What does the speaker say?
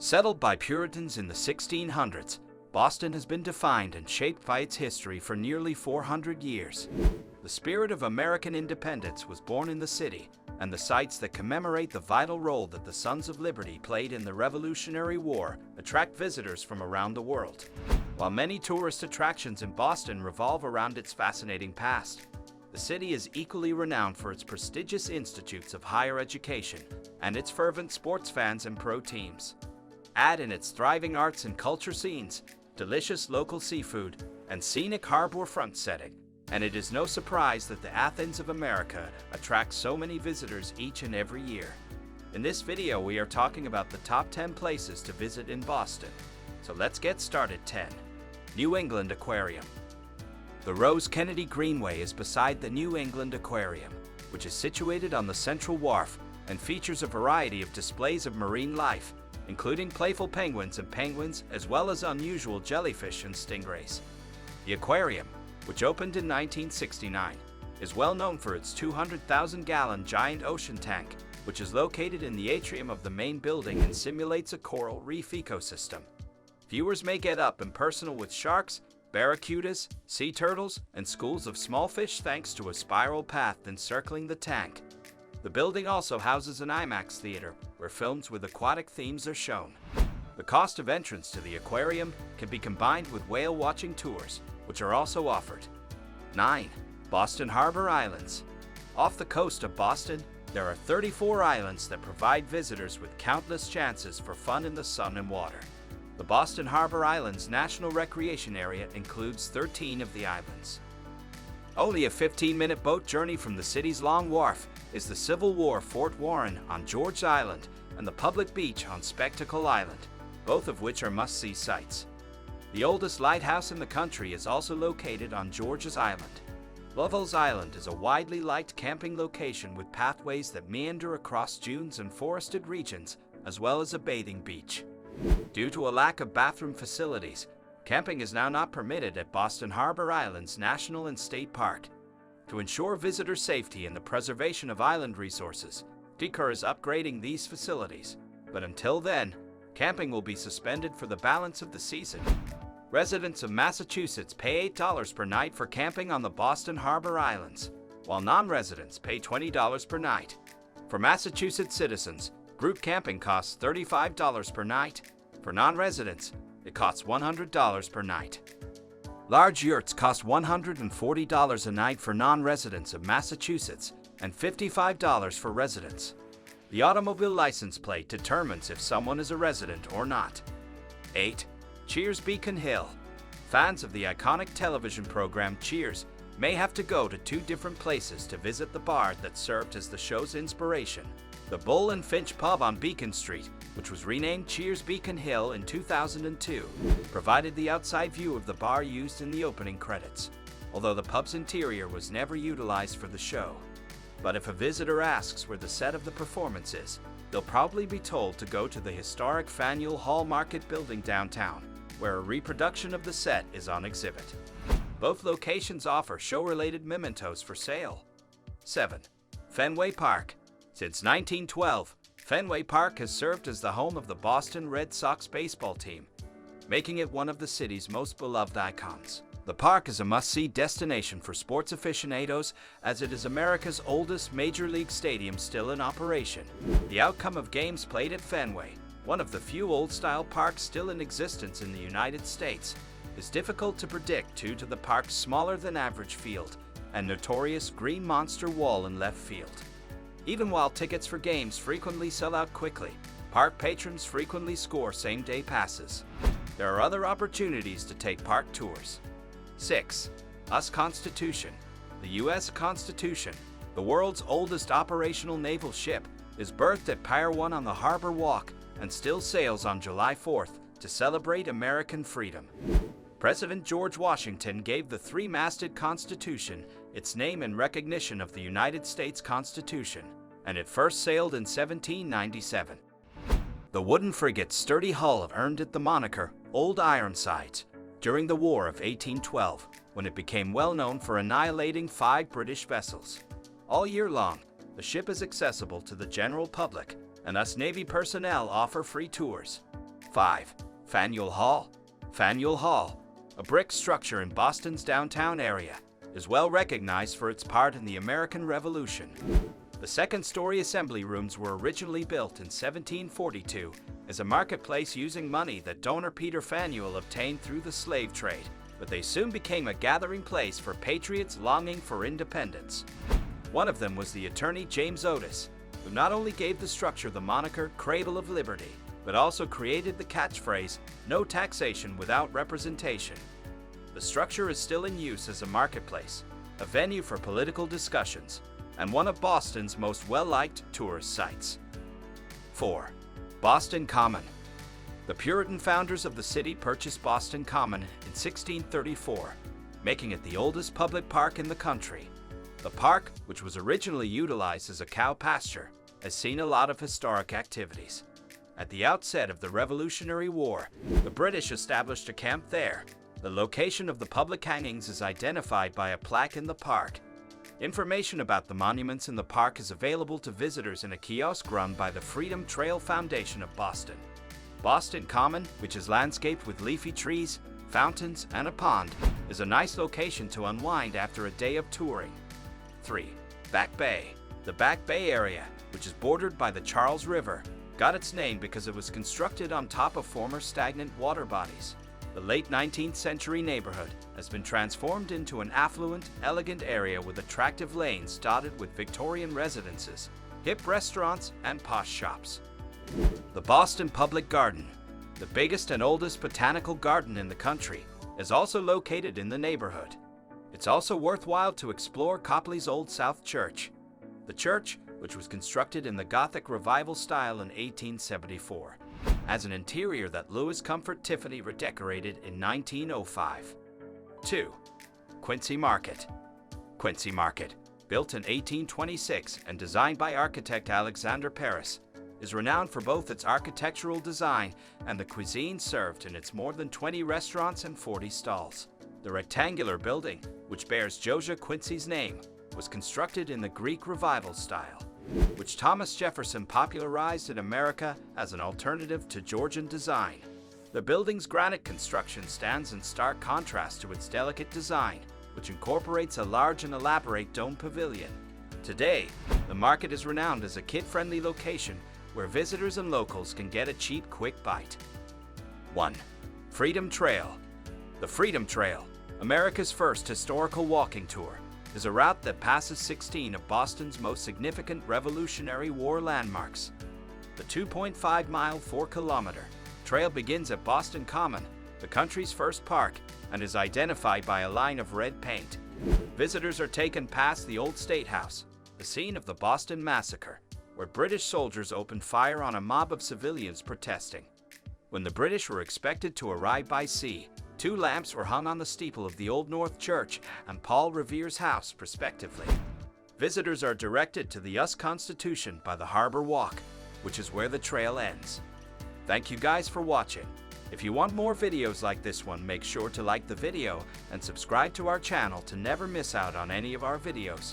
Settled by Puritans in the 1600s, Boston has been defined and shaped by its history for nearly 400 years. The spirit of American independence was born in the city, and the sites that commemorate the vital role that the Sons of Liberty played in the Revolutionary War attract visitors from around the world. While many tourist attractions in Boston revolve around its fascinating past, the city is equally renowned for its prestigious institutes of higher education and its fervent sports fans and pro teams. Add in its thriving arts and culture scenes, delicious local seafood, and scenic harborfront setting, and it is no surprise that the Athens of America attracts so many visitors each and every year. In this video, we are talking about the top 10 places to visit in Boston. So let's get started. 10. New England Aquarium. The Rose Kennedy Greenway is beside the New England Aquarium, which is situated on the Central Wharf and features a variety of displays of marine life, including playful penguins and penguins, as well as unusual jellyfish and stingrays. The aquarium, which opened in 1969, is well known for its 200,000-gallon giant ocean tank, which is located in the atrium of the main building and simulates a coral reef ecosystem. Viewers may get up and personal with sharks, barracudas, sea turtles, and schools of small fish thanks to a spiral path encircling the tank. The building also houses an IMAX theater, where films with aquatic themes are shown. The cost of entrance to the aquarium can be combined with whale watching tours, which are also offered. 9. Boston Harbor Islands. Off the coast of Boston, there are 34 islands that provide visitors with countless chances for fun in the sun and water. The Boston Harbor Islands National Recreation Area includes 13 of the islands. Only a 15-minute boat journey from the city's Long Wharf is the Civil War Fort Warren on George Island and the public beach on Spectacle Island, both of which are must-see sites. The oldest lighthouse in the country is also located on George's Island. Lovell's Island is a widely liked camping location with pathways that meander across dunes and forested regions, as well as a bathing beach. Due to a lack of bathroom facilities, camping is now not permitted at Boston Harbor Islands National and State Park. To ensure visitor safety and the preservation of island resources, DECOR is upgrading these facilities, but until then, camping will be suspended for the balance of the season. Residents of Massachusetts pay $8 per night for camping on the Boston Harbor Islands, while non-residents pay $20 per night. For Massachusetts citizens, group camping costs $35 per night. For non-residents, it costs $100 per night. Large yurts cost $140 a night for non-residents of Massachusetts and $55 for residents. The automobile license plate determines if someone is a resident or not. 8. Cheers Beacon Hill. Fans of the iconic television program Cheers may have to go to two different places to visit the bar that served as the show's inspiration. The Bull and Finch pub on Beacon Street, which was renamed Cheers Beacon Hill in 2002, provided the outside view of the bar used in the opening credits, although the pub's interior was never utilized for the show. But if a visitor asks where the set of the performance is, they'll probably be told to go to the historic Faneuil Hall Market building downtown, where a reproduction of the set is on exhibit. Both locations offer show-related mementos for sale. 7. Fenway Park. Since 1912, Fenway Park has served as the home of the Boston Red Sox baseball team, making it one of the city's most beloved icons. The park is a must-see destination for sports aficionados, as it is America's oldest major league stadium still in operation. The outcome of games played at Fenway, one of the few old-style parks still in existence in the United States, is difficult to predict due to the park's smaller-than-average field and notorious Green Monster wall in left field. Even while tickets for games frequently sell out quickly, park patrons frequently score same-day passes. There are other opportunities to take park tours. 6. US Constitution. The U.S. Constitution, the world's oldest operational naval ship, is berthed at Pier 1 on the Harbor Walk and still sails on July 4th to celebrate American freedom. President George Washington gave the three-masted Constitution its name in recognition of the United States Constitution, and it first sailed in 1797. The wooden frigate's sturdy hull earned it the moniker Old Ironsides during the War of 1812, when it became well known for annihilating 5 British vessels. All year long, the ship is accessible to the general public, and us Navy personnel offer free tours. 5. Faneuil Hall. Faneuil Hall, a brick structure in Boston's downtown area, is well recognized for its part in the American Revolution. The second-story assembly rooms were originally built in 1742 as a marketplace using money that donor Peter Faneuil obtained through the slave trade, but they soon became a gathering place for patriots longing for independence. One of them was the attorney James Otis, who not only gave the structure the moniker Cradle of Liberty, but also created the catchphrase, "No taxation without representation." The structure is still in use as a marketplace, a venue for political discussions, and one of Boston's most well-liked tourist sites. 4. Boston Common. The Puritan founders of the city purchased Boston Common in 1634, making it the oldest public park in the country. The park, which was originally utilized as a cow pasture, has seen a lot of historic activities. At the outset of the Revolutionary War, the British established a camp there. The location of the public hangings is identified by a plaque in the park. Information about the monuments in the park is available to visitors in a kiosk run by the Freedom Trail Foundation of Boston. Boston Common, which is landscaped with leafy trees, fountains, and a pond, is a nice location to unwind after a day of touring. 3. Back Bay. The Back Bay area, which is bordered by the Charles River, got its name because it was constructed on top of former stagnant water bodies. The late 19th century neighborhood has been transformed into an affluent, elegant area with attractive lanes dotted with Victorian residences, hip restaurants, and posh shops. The Boston Public Garden, the biggest and oldest botanical garden in the country, is also located in the neighborhood. It's also worthwhile to explore Copley's Old South Church. The church, which was constructed in the Gothic Revival style in 1874, has an interior that Louis Comfort Tiffany redecorated in 1905. 2. Quincy Market. Quincy Market, built in 1826 and designed by architect Alexander Paris, is renowned for both its architectural design and the cuisine served in its more than 20 restaurants and 40 stalls. The rectangular building, which bears Josiah Quincy's name, was constructed in the Greek Revival style, which Thomas Jefferson popularized in America as an alternative to Georgian design. The building's granite construction stands in stark contrast to its delicate design, which incorporates a large and elaborate dome pavilion. Today, the market is renowned as a kid-friendly location where visitors and locals can get a cheap, quick bite. 1. Freedom Trail. The Freedom Trail, America's first historical walking tour, is a route that passes 16 of Boston's most significant Revolutionary War landmarks. The 2.5-mile, 4-kilometer trail begins at Boston Common, the country's first park, and is identified by a line of red paint. Visitors are taken past the Old State House, the scene of the Boston Massacre, where British soldiers opened fire on a mob of civilians protesting. When the British were expected to arrive by sea, 2 lamps were hung on the steeple of the Old North Church and Paul Revere's house, respectively. Visitors are directed to the US Constitution by the Harbor Walk, which is where the trail ends. Thank you guys for watching. If you want more videos like this one, make sure to like the video and subscribe to our channel to never miss out on any of our videos.